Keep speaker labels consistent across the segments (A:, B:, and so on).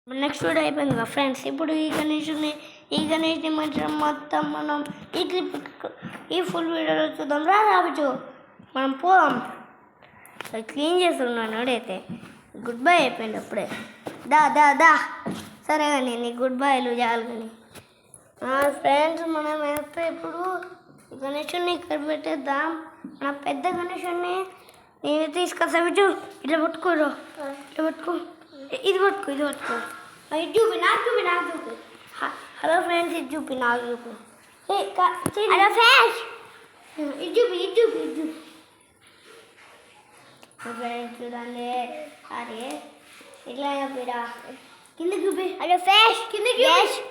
A: Next video అయిపోయింది కదా friends. ఇప్పుడు ఈ గణేష్ని మొత్తం మనం ఈ ఫుల్ వీడియోలో చూద్దాం. రావచ్చు మనం పోదాం. క్లీన్ చేస్తున్నాను అయితే గుడ్ బై అయిపోయింది అప్పుడే. దా దా దా సరే కానీ నీకు గుడ్ బైలు చాలు కానీ. ఫ్రెండ్స్ మనం అయితే ఇప్పుడు గణేషుని ఇక్కడ పెట్టేద్దాం. మన పెద్ద గణేషుని నేను తీసుకొస్తా. ఇట్లా పట్టుకోరు, ఇట్లా పట్టుకో, ఇది పట్టుకో, ఇది పట్టుకో, ఇది చూపి, నాకు చూపి, నాకు చూపి. హలో ఫ్రెండ్స్, ఇది చూపి, నాకు చూపి. హలో ఫ్రెండ్స్, ఇది చూపి, ఇది చూపి, ఇది చూపి. ఫ్రెండ్స్ చూడండి. అరే ఇట్లా చూపిరా, కింద చూపి. హలో ఫ్రెండ్స్, కింద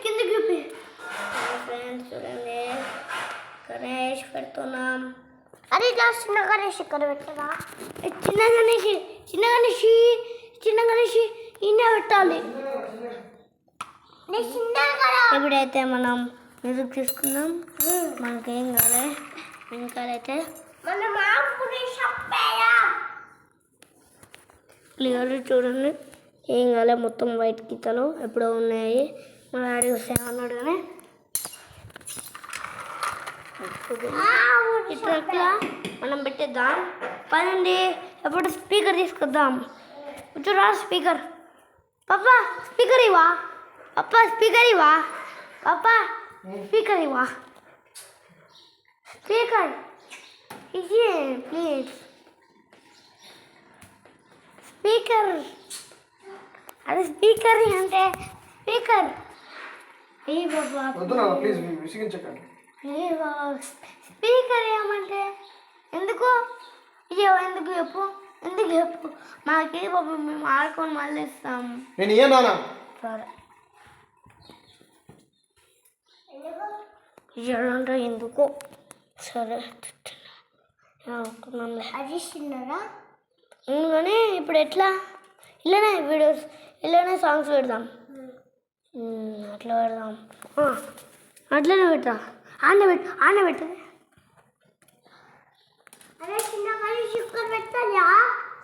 A: కింద చూపి. ఫ్రెండ్స్ చూడండి, గణేష్ పెడుతున్నాం. అరే ఇట్లా చిన్న గణేష్ ఇక్కడ పెట్టరా. చిన్న గణేష్, చిన్న గణేష్, చిన్న గణేష్ ఇన్న పెట్టాలి. ఎప్పుడైతే మనం మ్యూజిక్ తీసుకుందాం. మనకేం కావాలి, ఇంకా అయితే క్లియర్ చూడండి. ఏం కాలే, మొత్తం వైట్ గీతలు ఎప్పుడో ఉన్నాయి. మన డాడీ వస్తే అన్నాడు కానీ ఇట్లా మనం పెట్టేద్దాం. పదండి ఎప్పుడు స్పీకర్ తీసుకొద్దాం. కూర్చోరా స్పీకర్. పాపా స్పీకర్ ఇవా, పాపా స్పీకర్ ఇవా, పాపా స్పీకర్ ఇవా, స్పీకర్ ఇది ప్లీజ్. స్పీకర్ అదే స్పీకర్ అంటే స్పీకర్. ఏ బాబా
B: ప్లీజ్ విసిగించకండి.
A: స్పీకర్ ఏమంటే ఎందుకు ఎందుకు చెప్పు, ఎందుకు చెప్పు. మాకే బాబు మేము ఆడుకొని మళ్ళీ ఇస్తాము.
B: నేను ఇయ్యనా?
A: సరే ఇయ్యాలంటే ఎందుకు. సరే అది చిన్నరా కానీ ఇప్పుడు ఎట్లా ఇలానే వీడియోస్, ఇలానే సాంగ్స్ పెడదాం. అట్లా పెడదాం, అట్లనే పెట్టా. ఆడ పెట్టదు.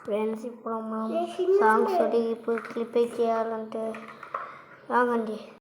A: ఫ్రెండ్స్ ఇప్పుడు మనం సాంగ్స్ ఇప్పుడు క్లిప్ చేయాలంటే ఆగండి.